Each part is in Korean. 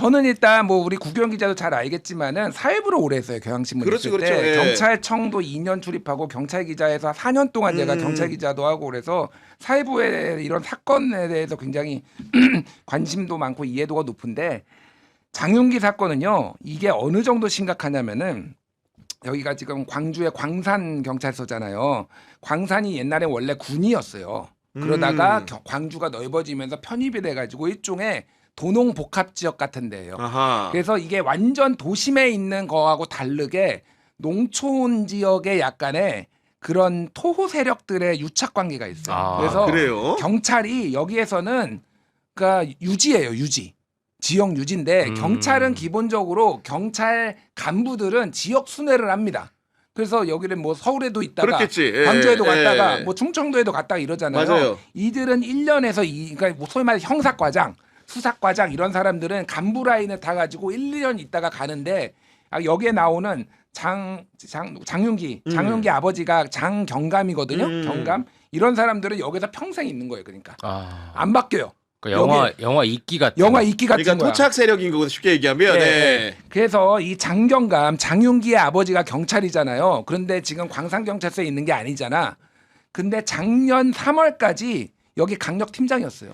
저는 일단 뭐 우리 구경 기자도 잘 알겠지만은 사회부를 오래 했어요. 경향신문 그렇죠, 있을 그렇죠. 때 예. 경찰청도 2년 출입하고 경찰 기자에서 4년 동안 제가 경찰 기자도 하고 그래서 사회부의 이런 사건에 대해서 굉장히 관심도 많고 이해도가 높은데 장윤기 사건은요. 이게 어느 정도 심각하냐면은 여기가 지금 광주의 광산 경찰서잖아요. 광산이 옛날에 원래 군이었어요. 그러다가 광주가 넓어지면서 편입이 돼가지고 일종의 도농 복합 지역 같은 데예요. 아하. 그래서 이게 완전 도심에 있는 거하고 다르게 농촌 지역에 약간의 그런 토호 세력들의 유착 관계가 있어요. 아, 그래서 그래요? 경찰이 여기에서는 그러니까 유지예요, 유지. 지역 유지인데 경찰은 기본적으로 경찰 간부들은 지역 순회를 합니다. 그래서 여기는 뭐 서울에도 있다가 그렇겠지. 예, 광주에도 갔다가 예. 뭐 충청도에도 갔다가 이러잖아요. 맞아요. 이들은 1년에서 그러니까 뭐 소위 말해 형사과장, 수사과장 이런 사람들은 간부 라인을 타 가지고 1, 2년 있다가 가는데 여기에 나오는 장윤기 아버지가 장경감이거든요. 경감. 이런 사람들은 여기서 평생 있는 거예요. 그러니까 안 바뀌어요. 그러니까 영화 이끼 같은. 영화 이끼 같은 그러니까 거야. 토착 세력인 거고 쉽게 얘기하면. 네. 네. 그래서 이 장윤기의 아버지가 경찰이잖아요. 그런데 지금 광산경찰서에 있는 게 아니잖아. 근데 작년 3월까지 여기 강력팀장이었어요.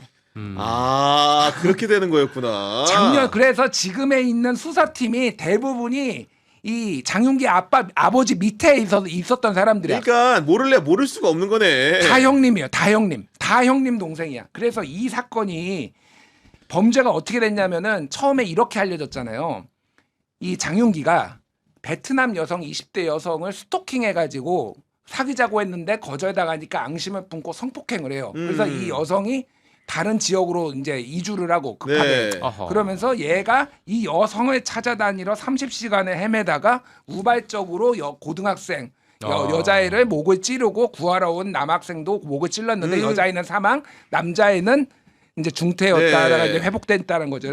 아 그렇게 되는 거였구나. 작년 그래서 지금에 있는 수사팀이 대부분이 이 장윤기 아버지 밑에 있었던 사람들이야. 그러니까 모를래 모를 수가 없는 거네. 다 형님이에요. 다 형님 동생이야. 그래서 이 사건이 범죄가 어떻게 됐냐면은 처음에 이렇게 알려졌잖아요. 이 장윤기가 베트남 여성 20대 여성을 스토킹해가지고 사귀자고 했는데 거절당하니까 앙심을 품고 성폭행을 해요. 그래서 이 여성이 다른 지역으로 이제 이주를 하고 급하게 네. 그러면서 얘가 이 여성을 찾아다니러 30시간을 헤매다가 우발적으로 고등학생 여자애를 목을 찌르고 구하러 온 남학생도 목을 찔렀는데 여자애는 사망, 남자애는 이제 중태였다가 네. 이제 회복됐다는 거죠.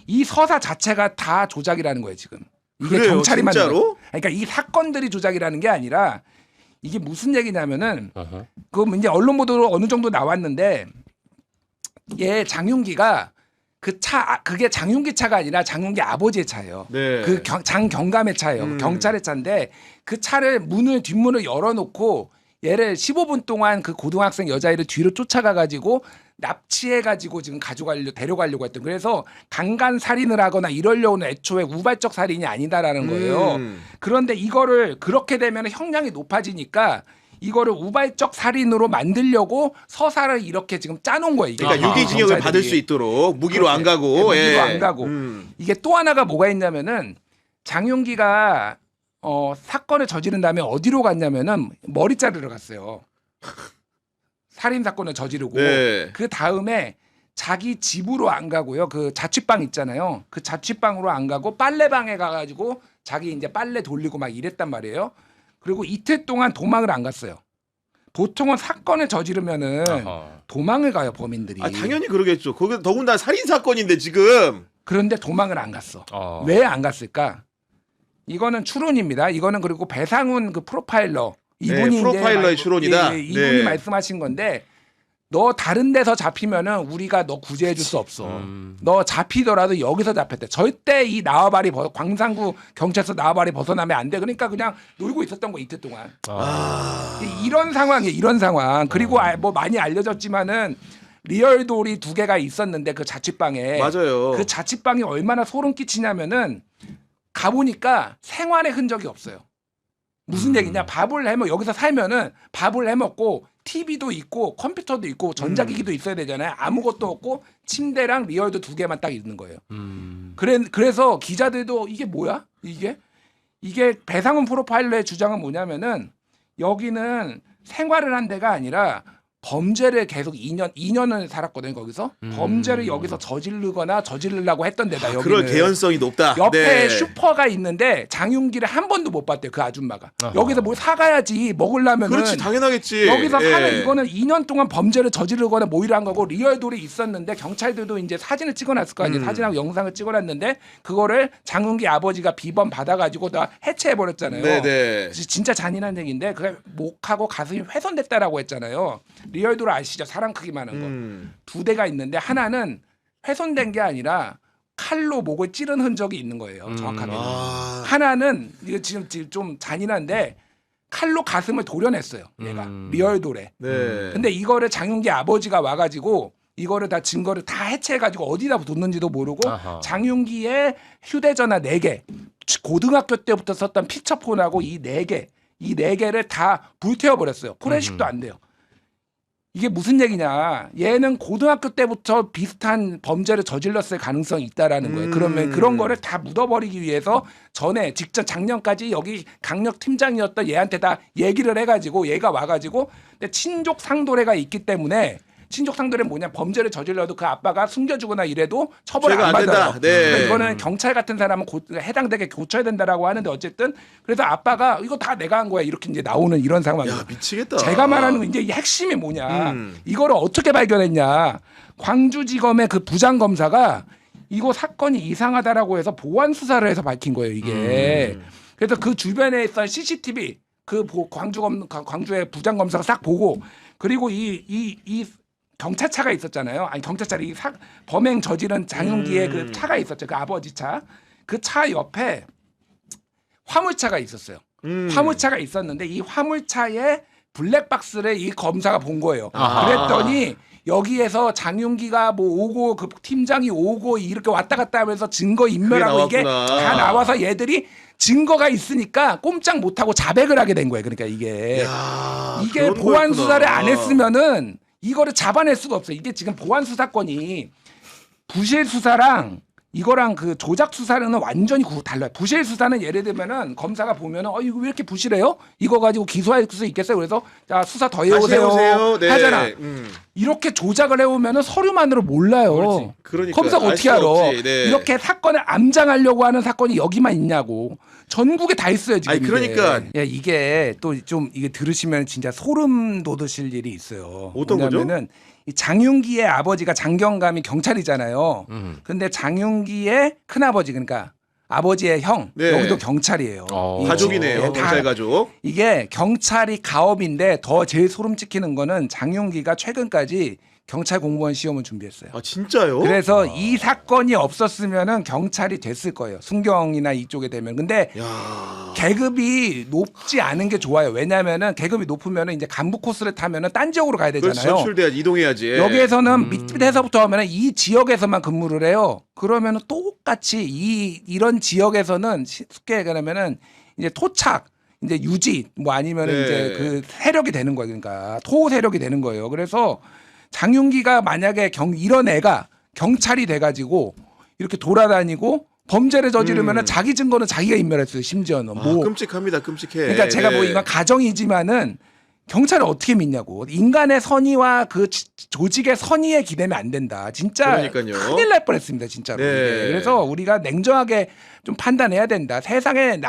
이 서사 자체가 다 조작이라는 거예요 지금. 이게 그래요, 경찰이 만든 진짜로? 거예요. 그러니까 이 사건들이 조작이라는 게 아니라 이게 무슨 얘기냐면은 그 이제 언론 보도로 어느 정도 나왔는데 얘 장윤기가 그게 장윤기 차가 아니라 장윤기 아버지의 차예요. 네. 그 장경감의 차예요. 경찰의 차인데 그 차를 뒷문을 열어놓고 얘를 15분 동안 그 고등학생 여자애를 뒤로 쫓아가가지고 납치해가지고 지금 데려가려고 했던. 그래서 강간 살인을 하거나 이러려고는 애초에 우발적 살인이 아니다라는 거예요. 그런데 이거를 그렇게 되면 형량이 높아지니까 이거를 우발적 살인으로 만들려고 서사를 이렇게 지금 짜놓은 거예요. 이게. 그러니까 유기징역을 받을 수 있도록 무기로 안 가고. 무기로 예. 안 가고. 이게 또 하나가 뭐가 있냐면은 장윤기가 사건을 저지른 다음에 어디로 갔냐면은 머리 자르러 갔어요. 살인 사건을 저지르고 네. 그 다음에 자기 집으로 안 가고요. 그 자취방 있잖아요. 그 자취방으로 안 가고 빨래방에 가가지고 자기 이제 빨래 돌리고 막 이랬단 말이에요. 그리고 이틀 동안 도망을 안 갔어요. 보통은 사건을 저지르면은 도망을 가요 범인들이. 아 당연히 그러겠죠. 거기 더군다나 살인 사건인데 지금. 그런데 도망을 안 갔어. 왜 안 갔을까? 이거는 추론입니다. 이거는 그리고 배상훈 그 프로파일러 이분이 네, 프로파일러의 추론이다. 예, 이분이 네. 말씀하신 건데 너 다른 데서 잡히면은 우리가 너 구제해 줄 수 없어. 너 잡히더라도 여기서 잡혔대. 절대 이 나와바리 광산구 경찰서 나와바리 벗어나면 안 돼. 그러니까 그냥 놀고 있었던 거 이틀 동안. 이런 상황이에요. 이런 상황. 그리고 뭐 많이 알려졌지만은 리얼돌이 2개가 있었는데 그 자취방에. 맞아요. 그 자취방이 얼마나 소름 끼치냐면은 가보니까 생활의 흔적이 없어요. 무슨 얘기냐? 여기서 살면은 밥을 해 먹고 TV도 있고 컴퓨터도 있고 전자기기도 있어야 되잖아요. 아무것도 없고 침대랑 리얼도 2개만 딱 있는 거예요. 그래서 기자들도 이게 뭐야? 이게 배상훈 프로파일러의 주장은 뭐냐면은 여기는 생활을 한 데가 아니라 범죄를 계속 2년을 살았거든요. 거기서 범죄를 여기서 저지르려고 했던 데다. 여기는. 그럴 개연성이 높다. 옆에 네. 슈퍼가 있는데 장윤기를 한 번도 못 봤대요. 그 아줌마가. 여기서 뭘 사가야지 먹으려면은. 그렇지 당연하겠지. 여기서 예. 사는 이거는 2년 동안 범죄를 저지르거나 모의를 한 거고 리얼돌이 있었는데 경찰들도 이제 사진을 찍어놨을 거 아니에요. 사진하고 영상을 찍어놨는데 그거를 장윤기 아버지가 비번 받아가지고 다 해체해버렸잖아요. 네네. 진짜 잔인한 얘기인데 그게 목하고 가슴이 훼손됐다라고 했잖아요. 리얼돌 아시죠? 사람 크기 많은 거. 2대가 있는데 하나는 훼손된 게 아니라 칼로 목을 찌른 흔적이 있는 거예요. 정확하게. 아. 하나는 이거 지금 좀 잔인한데 칼로 가슴을 도려냈어요. 얘가 리얼 도래. 네. 근데 이거를 장윤기 아버지가 와가지고 이거를 다 증거를 다 해체해가지고 어디다 뒀는지도 모르고 아하. 장윤기의 휴대전화 4개 고등학교 때부터 썼던 피처폰하고 이 4개를 다 불태워버렸어요. 포렌식도 안 돼요. 이게 무슨 얘기냐? 얘는 고등학교 때부터 비슷한 범죄를 저질렀을 가능성이 있다라는 거예요. 그러면 그런 거를 다 묻어버리기 위해서 전에 직전 작년까지 여기 강력 팀장이었던 얘한테 다 얘기를 해가지고 얘가 와가지고 근데 친족 상도례가 있기 때문에 친족 상도례는 뭐냐? 범죄를 저질러도 그 아빠가 숨겨주거나 이래도 처벌을 죄가 안 안 된다. 받아요. 네. 그러니까 이거는 경찰 같은 사람은 해당되게 고쳐야 된다라고 하는데 어쨌든 그래서 아빠가 이거 다 내가 한 거야 이렇게 이제 나오는 이런 상황이에요. 야 미치겠다. 제가 말하는 건 이제 이 핵심이 뭐냐. 음. 이거를 어떻게 발견했냐. 광주지검의 그 부장검사가 이거 사건이 이상하다라고 해서 보완 수사를 해서 밝힌 거예요. 이게. 그래서 그 주변에 있던 CCTV 광주의 부장검사가 싹 보고 그리고 이 경찰차가 있었잖아요. 아니 경찰차 범행 저지른 장윤기의 그 차가 있었죠. 그 아버지 차. 그 차 옆에 화물차가 있었어요. 화물차가 있었는데 이 화물차에 블랙박스를 이 검사가 본 거예요. 아하. 그랬더니 여기에서 장윤기가 뭐 오고 그 팀장이 오고 이렇게 왔다 갔다 하면서 증거 인멸하고 이게 나왔구나. 다 나와서 얘들이 증거가 있으니까 꼼짝 못하고 자백을 하게 된 거예요. 그러니까 이게 야, 이게 그런 보완 거였구나. 수사를 안 했으면은 이거를 잡아낼 수가 없어요. 이게 지금 보완 수사권이 부실 수사랑 이거랑 그 조작 수사는 완전히 달라요. 부실 수사는 예를 들면은 검사가 보면은 이거 왜 이렇게 부실해요? 이거 가지고 기소할 수 있겠어요? 그래서 자 수사 더 다시 해오세요. 해오세요. 네. 하잖아. 이렇게 조작을 해오면은 서류만으로 몰라요. 그렇지. 그러니까 검사가 알 어떻게 수가 알아? 없지. 네. 이렇게 사건을 암장하려고 하는 사건이 여기만 있냐고. 전국에 다 있어요 지금. 아니, 그러니까. 이게 또 좀 이게 들으시면 진짜 소름 돋으실 일이 있어요. 어떤 거죠? 뭐냐면은 이 장윤기의 아버지가 장경감이 경찰이잖아요. 근데 장윤기의 큰아버지 그러니까 아버지의 형 네. 여기도 경찰이에요. 어. 가족이네요. 다 경찰 가족. 이게 경찰이 가업인데 더 제일 소름 끼치는 거는 장윤기가 최근까지 경찰 공무원 시험을 준비했어요. 아 진짜요? 그래서 이 사건이 없었으면은 경찰이 됐을 거예요. 순경이나 이쪽에 되면. 근데 야. 계급이 높지 않은 게 좋아요. 왜냐면은 계급이 높으면은 이제 간부 코스를 타면은 딴 지역으로 가야 그렇지. 되잖아요. 선출돼야지 이동해야지. 여기에서는 밑에서부터 하면은 이 지역에서만 근무를 해요. 그러면은 똑같이 이런 지역에서는 쉽게 얘기하면은 이제 토착 이제 유지 뭐 아니면은 네. 이제 그 세력이 되는 거예요. 그러니까 토 세력이 되는 거예요. 그래서 장윤기가 만약에 이런 애가 경찰이 돼가지고 이렇게 돌아다니고 범죄를 저지르면은 자기 증거는 자기가 인멸했어요. 심지어는 아, 뭐 끔찍합니다. 끔찍해. 그러니까 제가 뭐 네. 이건 가정이지만은 경찰을 어떻게 믿냐고. 인간의 선의와 그 조직의 선의에 기대면 안 된다. 진짜 그러니까요. 큰일 날 뻔했습니다. 진짜로. 네. 이게. 그래서 우리가 냉정하게 좀 판단해야 된다. 세상에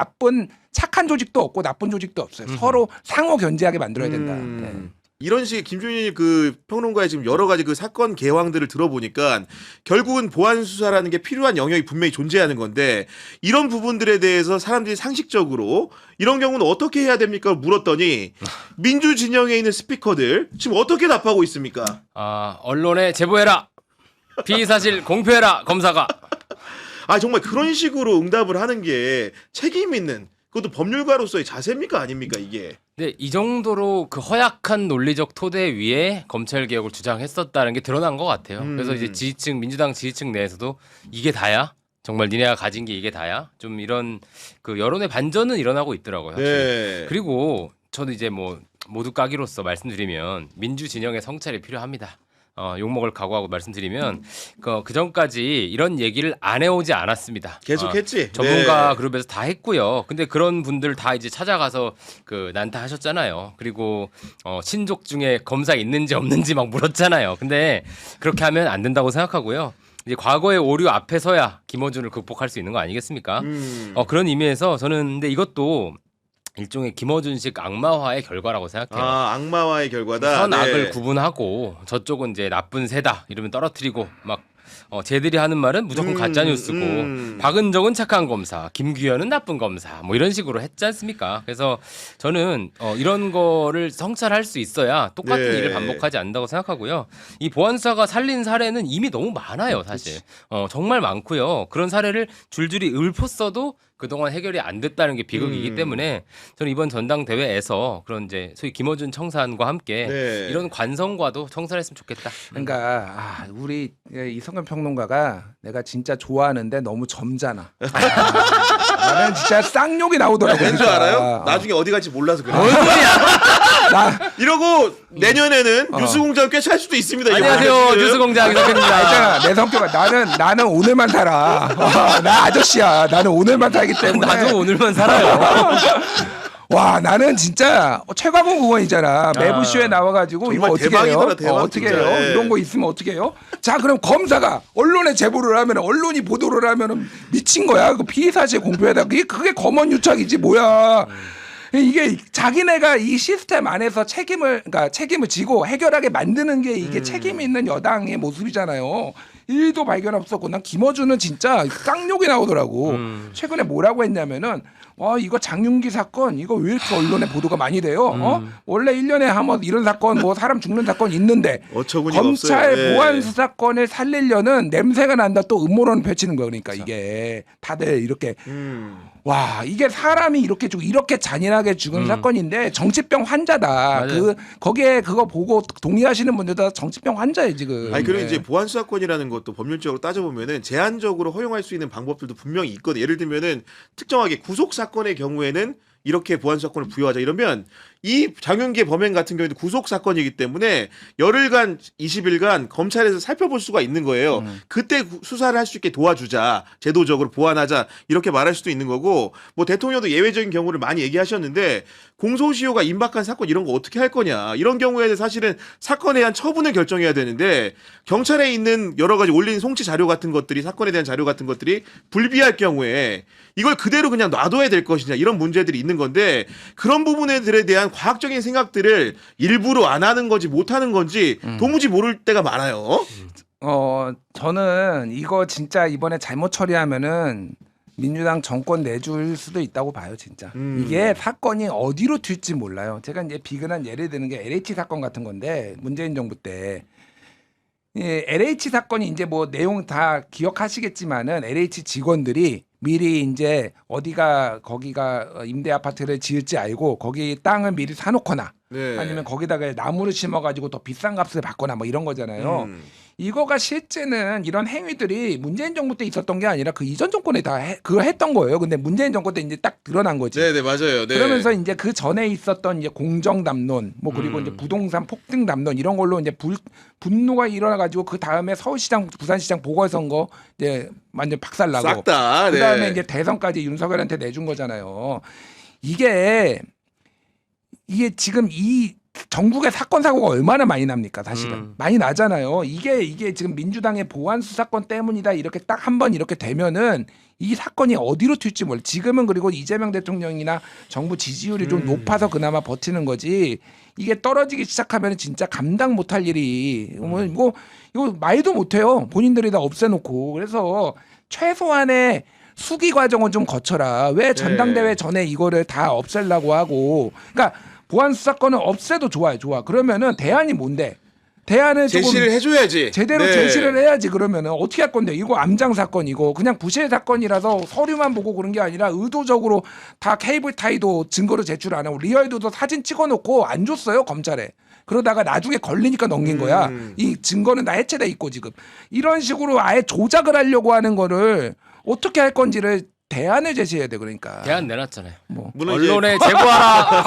착한 조직도 없고 나쁜 조직도 없어요. 서로 상호 견제하게 만들어야 된다. 네. 이런 식의 김준일 그 평론가의 지금 여러 가지 그 사건 개황들을 들어보니까 결국은 보안 수사라는 게 필요한 영역이 분명히 존재하는 건데 이런 부분들에 대해서 사람들이 상식적으로 이런 경우는 어떻게 해야 됩니까? 물었더니 민주 진영에 있는 스피커들 지금 어떻게 답하고 있습니까? 언론에 제보해라. 피의사실 공표해라. 검사가. 아 정말 그런 식으로 응답을 하는 게 책임 있는 그것도 법률가로서의 자세입니까 아닙니까 이게? 근데 이 정도로 그 허약한 논리적 토대 위에 검찰 개혁을 주장했었다는 게 드러난 것 같아요. 그래서 이제 민주당 지지층 내에서도 이게 다야? 정말 니네가 가진 게 이게 다야? 좀 이런 그 여론의 반전은 일어나고 있더라고요. 확실히. 네. 그리고 저도 이제 뭐 모두 까기로서 말씀드리면 민주 진영의 성찰이 필요합니다. 욕먹을 각오하고 말씀드리면 그 전까지 이런 얘기를 안 해오지 않았습니다. 계속했지. 전문가 네. 그룹에서 다 했고요. 근데 그런 분들 다 이제 찾아가서 그 난타 하셨잖아요. 그리고 친족 중에 검사 있는지 없는지 막 물었잖아요. 근데 그렇게 하면 안 된다고 생각하고요. 이제 과거의 오류 앞에서야 김어준을 극복할 수 있는 거 아니겠습니까? 그런 의미에서 저는 근데 이것도 일종의 김어준식 악마화의 결과라고 생각해요. 아 악마와의 결과다. 선악을 네. 구분하고 저쪽은 이제 나쁜 새다 이러면 떨어뜨리고 막 쟤들이 하는 말은 무조건 가짜 뉴스고 박은정은 착한 검사, 김규현은 나쁜 검사 뭐 이런 식으로 했지 않습니까? 그래서 저는 이런 거를 성찰할 수 있어야 똑같은 네. 일을 반복하지 않는다고 생각하고요. 이 보안수사가 살린 사례는 이미 너무 많아요, 사실. 정말 많고요. 그런 사례를 줄줄이 읊었어도 그동안 해결이 안 됐다는 게 비극이기 때문에 저는 이번 전당대회에서 그런 이제 소위 김어준 청산과 함께 네. 이런 관성과도 청산했으면 좋겠다. 그러니까 우리 이성근 평론가가 내가 진짜 좋아하는데 너무 점잖아. 나는 진짜 쌍욕이 나오더라고. 왠줄 진짜. 알아요? 나중에 어디 갈지 몰라서 그래. 나 이러고 내년에는 뉴스공장 꽤 찰 수도 있습니다. 안녕하세요, 뉴스공장 이석현입니다. 알잖아. 내 성격은 나는 오늘만 살아. 나 아저씨야. 나는 오늘만 살기 때문에. 나도 오늘만 살아요. 와 나는 진짜 최과봉 의원이잖아. 매부 쇼에 나와가지고 이거 정말 어떻게 대박이더라, 해요? 대박, 어떻게 진짜. 해요? 예. 이런 거 있으면 어떻게 해요? 자 그럼 검사가 언론에 제보를 하면 언론이 보도를 하면 미친 거야. 그 피의 사실 공표에다 그게 검언 유착이지 뭐야. 이게 자기네가 이 시스템 안에서 책임을 지고 해결하게 만드는 게 이게 책임 있는 여당의 모습이잖아요. 일도 발견 없었고 난 김어준은 진짜 쌍욕이 나오더라고. 최근에 뭐라고 했냐면은 이거 장윤기 사건 이거 왜 이렇게 언론에 보도가 많이 돼요? 원래 1년에 한번 이런 사건 뭐 사람 죽는 사건 있는데 어처구니가 검찰 없어요. 예. 보안 수사권을 살리려는 냄새가 난다 또 음모론을 펼치는 거 그러니까 이게 다들 이렇게 와 이게 사람이 이렇게 잔인하게 죽은 사건인데 정치병 환자다. 맞아요. 거기에 그거 보고 동의하시는 분들도 다 정치병 환자예요 지금. 아니 그리고 네. 이제 보안 수사권이라는 것도 법률적으로 따져보면은 제한적으로 허용할 수 있는 방법들도 분명히 있거든. 예를 들면은 특정하게 구속 사건의 경우에는 이렇게 보안 수사권을 부여하자 이러면 이 장윤기의 범행 같은 경우에도 구속 사건이기 때문에 열흘간 20일간 검찰에서 살펴볼 수가 있는 거예요. 그때 수사를 할 수 있게 도와주자. 제도적으로 보완하자. 이렇게 말할 수도 있는 거고 뭐 대통령도 예외적인 경우를 많이 얘기하셨는데 공소시효가 임박한 사건 이런 거 어떻게 할 거냐. 이런 경우에는 사실은 사건에 대한 처분을 결정해야 되는데 경찰에 있는 여러 가지 올린 송치 자료 같은 것들이 사건에 대한 자료 같은 것들이 불비할 경우에 이걸 그대로 그냥 놔둬야 될 것이냐 이런 문제들이 있는 건데 그런 부분들에 대한 과학적인 생각들을 일부러 안 하는 건지 못 하는 건지 도무지 모를 때가 많아요. 저는 이거 진짜 이번에 잘못 처리하면은 민주당 정권 내줄 수도 있다고 봐요, 진짜. 이게 사건이 어디로 튈지 몰라요. 제가 이제 비근한 예를 드는 게 LH 사건 같은 건데 문재인 정부 때 LH 사건이 이제 뭐 내용 다 기억하시겠지만은 LH 직원들이 미리 이제 거기가 임대 아파트를 지을지 알고 거기 땅을 미리 사놓거나 네. 아니면 거기다가 나무를 심어가지고 더 비싼 값을 받거나 뭐 이런 거잖아요. 이거가 실제는 이런 행위들이 문재인 정부 때 있었던 게 아니라 그 이전 정권에 그거 했던 거예요. 근데 문재인 정권 때 이제 딱 드러난 거지. 네, 맞아요. 네. 그러면서 이제 그 전에 있었던 이제 공정 담론, 뭐 그리고 이제 부동산 폭등 담론 이런 걸로 이제 분노가 일어나가지고 그 다음에 서울시장, 부산시장 보궐선거 이제 완전 박살나고 싹 다. 그 다음에 네. 이제 대선까지 윤석열한테 내준 거잖아요. 이게 지금 이 전국에 사건 사고가 얼마나 많이 납니까 사실은 많이 나잖아요. 이게 지금 민주당의 보안 수사권 때문이다 이렇게 딱 한 번 이렇게 되면은 이 사건이 어디로 튈지 몰라. 지금은 그리고 이재명 대통령이나 정부 지지율이 좀 높아서 그나마 버티는 거지. 이게 떨어지기 시작하면 진짜 감당 못할 일이 이거 말도 못해요. 본인들이 다 없애놓고. 그래서 최소한의 수기 과정은 좀 거쳐라. 왜 전당대회 전에 이거를 다 없애려고 하고. 그러니까 보안 수사권은 없애도 좋아. 그러면은 대안이 뭔데? 대안을 제시를 조금 해줘야지. 제대로 네. 제시를 해야지. 그러면은 어떻게 할 건데? 이거 암장 사건이고 그냥 부실 사건이라서 서류만 보고 그런 게 아니라 의도적으로 다 케이블 타이도 증거를 제출 안 하고 리얼도도 사진 찍어놓고 안 줬어요 검찰에. 그러다가 나중에 걸리니까 넘긴 거야. 이 증거는 다 해체돼 있고 지금 이런 식으로 아예 조작을 하려고 하는 거를 어떻게 할 건지를 대안을 제시해야 돼. 그러니까 대안 내놨잖아요. 뭐. 물론 언론에 제보하라.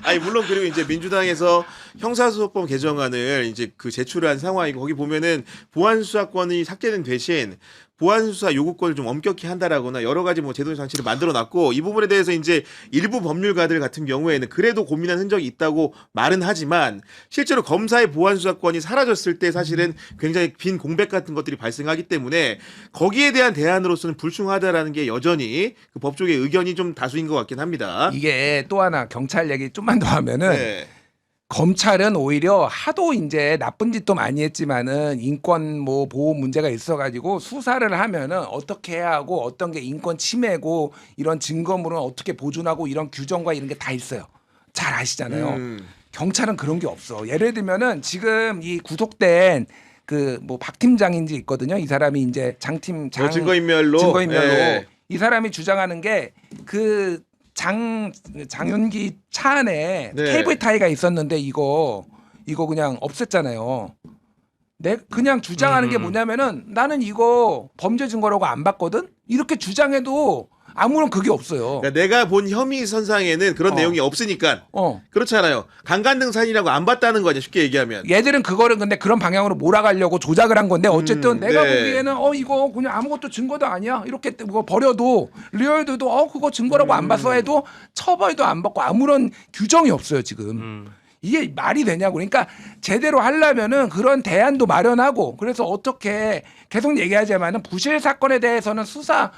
아니 물론 그리고 이제 민주당에서 형사소송법 개정안을 이제 그 제출한 상황이고 거기 보면은 보안 수사권이 삭제된 대신 보안 수사 요구권을 좀 엄격히 한다라거나 여러 가지 뭐 제도 장치를 만들어 놨고 이 부분에 대해서 이제 일부 법률가들 같은 경우에는 그래도 고민한 흔적이 있다고 말은 하지만 실제로 검사의 보안 수사권이 사라졌을 때 사실은 굉장히 빈 공백 같은 것들이 발생하기 때문에 거기에 대한 대안으로서는 불충하다라는 게 여전히 그 법조계 의견이 좀 다수인 것 같긴 합니다. 이게 또 하나 경찰 얘기 좀만 더 하면은 네. 검찰은 오히려 하도 이제 나쁜 짓도 많이 했지만은 인권 뭐 보호 문제가 있어가지고 수사를 하면은 어떻게 해야 하고 어떤 게 인권 침해고 이런 증거물은 어떻게 보존하고 이런 규정과 이런 게 다 있어요. 잘 아시잖아요. 경찰은 그런 게 없어. 예를 들면은 지금 이 구속된 그 뭐 박 팀장인지 있거든요. 이 사람이 이제 장팀 장 증거인멸로 예. 이 사람이 주장하는 게 그 장윤기 차 안에 네. 케이블 타이가 있었는데 이거 그냥 없앴잖아요. 내 그냥 주장하는 게 뭐냐면은 나는 이거 범죄 증거라고 안 봤거든. 이렇게 주장해도 아무런 그게 없어요. 그러니까 내가 본 혐의 선상에는 그런 내용이 없으니까 그렇잖아요. 강간등산이라고 안 봤다는 거죠. 쉽게 얘기하면. 얘들은 그거를 근데 그런 방향으로 몰아가려고 조작을 한 건데 어쨌든 내가 네. 보기에는 이거 그냥 아무것도 증거도 아니야 이렇게 그거 버려도 리얼들도 그거 증거라고 안 봤어 해도 처벌도 안 받고 아무런 규정이 없어요 지금. 이게 말이 되냐고. 그러니까 제대로 하려면은 그런 대안도 마련하고 그래서 어떻게 계속 얘기하자면은 부실 사건에 대해서는 수사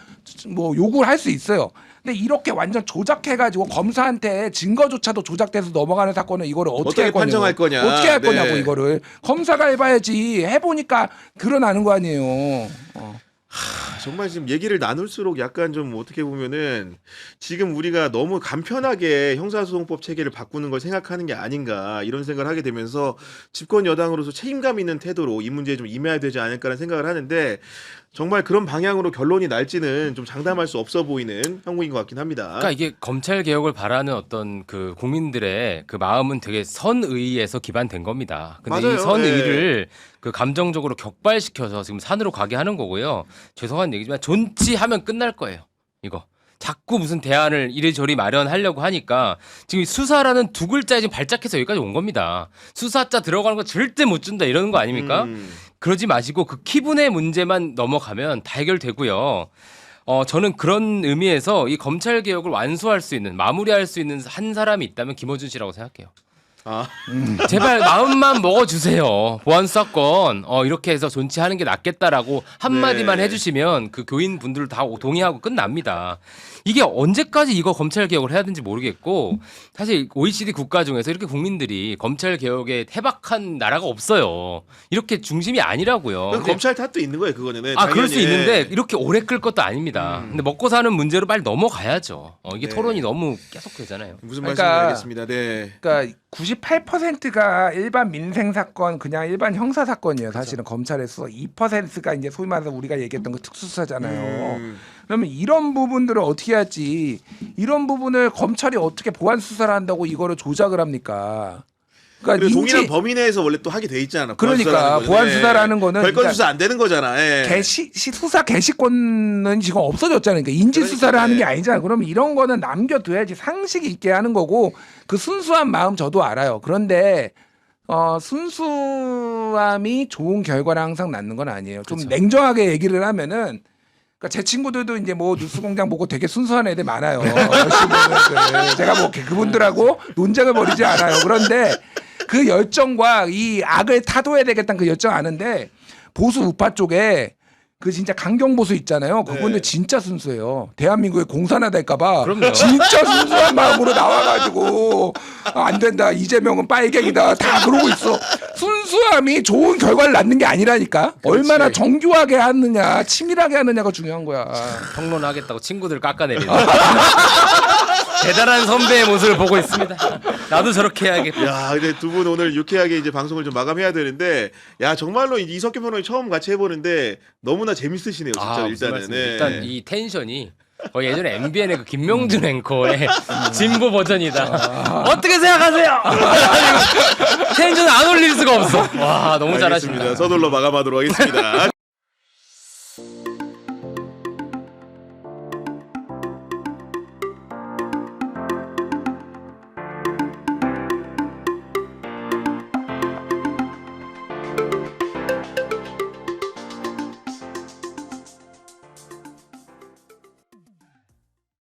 뭐 요구를 할 수 있어요. 근데 이렇게 완전 조작해가지고 검사한테 증거조차도 조작돼서 넘어가는 사건은 이거를 어떻게 할 거냐고. 판정할 거냐. 어떻게 할 네. 거냐고 이거를 검사가 해봐야지. 해보니까 드러나는 거 아니에요. 정말 지금 얘기를 나눌수록 약간 좀 어떻게 보면은 지금 우리가 너무 간편하게 형사소송법 체계를 바꾸는 걸 생각하는 게 아닌가 이런 생각을 하게 되면서 집권 여당으로서 책임감 있는 태도로 이 문제에 좀 임해야 되지 않을까라는 생각을 하는데 정말 그런 방향으로 결론이 날지는 좀 장담할 수 없어 보이는 형국인 것 같긴 합니다. 그러니까 이게 검찰 개혁을 바라는 어떤 그 국민들의 그 마음은 되게 선의에서 기반된 겁니다. 근데 맞아요. 이 선의를 그 감정적으로 격발시켜서 지금 산으로 가게 하는 거고요. 죄송한 얘기지만 존치하면 끝날 거예요. 이거. 자꾸 무슨 대안을 이리저리 마련하려고 하니까 지금 수사라는 두 글자에 지금 발작해서 여기까지 온 겁니다. 수사자 들어가는 거 절대 못 준다 이러는 거 아닙니까? 그러지 마시고 그 기분의 문제만 넘어가면 다 해결되고요. 저는 그런 의미에서 이 검찰 개혁을 완수할 수 있는 마무리할 수 있는 한 사람이 있다면 김어준 씨라고 생각해요. 제발 마음만 먹어주세요. 보안수사권 이렇게 해서 존치하는 게 낫겠다라고 한마디만 네. 해주시면 그 교인분들 다 동의하고 끝납니다. 이게 언제까지 이거 검찰 개혁을 해야 되는지 모르겠고 사실 OECD 국가 중에서 이렇게 국민들이 검찰 개혁에 해박한 나라가 없어요. 이렇게 중심이 아니라고요. 그건 검찰 탓도 있는 거예요, 그거는. 네, 그럴 수 당연히. 있는데 이렇게 오래 끌 것도 아닙니다. 근데 먹고 사는 문제로 빨리 넘어가야죠. 이게 네. 토론이 너무 계속 되잖아요. 무슨 그러니까- 말씀인지 알겠습니다. 네. 그러니까 98%가 일반 민생 사건, 그냥 일반 형사 사건이에요. 사실은 검찰에서 2%가 이제 소위 말해서 우리가 얘기했던 그 특수수사잖아요. 그러면 이런 부분들을 어떻게 하지? 이런 부분을 검찰이 어떻게 보안 수사를 한다고 이거를 조작을 합니까? 그러니까 그리고 동일한 범위 내에서 원래 또 하게 돼 있잖아. 그러니까 보안 수사라는 거는 별건 그러니까 수사 안 되는 거잖아. 예. 수사 개시권은 지금 없어졌잖아요. 그러니까 인지 수사를 하는 게 아니잖아요. 그러면 이런 거는 남겨둬야지 상식 있게 하는 거고 그 순수한 마음 저도 알아요. 그런데 순수함이 좋은 결과를 항상 낳는 건 아니에요. 좀 냉정하게 얘기를 하면은. 그러니까 제 친구들도 이제 뭐 뉴스공장 보고 되게 순수한 애들 많아요. 열심히 보는 애들. 제가 뭐 그분들하고 논쟁을 벌이지 않아요. 그런데 그 열정과 이 악을 타도해야 되겠다는 그 열정 아는데 보수 우파 쪽에 그 진짜 강경 보수 있잖아요. 그분들 네. 진짜 순수해요. 대한민국에 공산화 될까봐 그럼요. 진짜 순수한 마음으로 나와가지고 안 된다. 이재명은 빨갱이다. 다 그러고 있어. 순수함이 좋은 결과를 낳는 게 아니라니까. 얼마나 정교하게 하느냐, 치밀하게 하느냐가 중요한 거야. 평론하겠다고 친구들 깎아내리는 대단한 선배의 모습을 보고 있습니다. 나도 저렇게 해야겠다. 야, 근데 두 분 오늘 유쾌하게 이제 방송을 좀 마감해야 되는데, 야 정말로 이석규 변호사 처음 같이 해보는데 너무나 재밌으시네요, 진짜 무슨 일단은. 말씀이세요? 네. 일단 이 텐션이 거의 예전에 MBN의 그 김명준 앵커의 진보 버전이다. 어떻게 생각하세요? 텐션 안 올릴 수가 없어. 와 너무 잘하십니다. 알겠습니다. 서둘러 마감하도록 하겠습니다.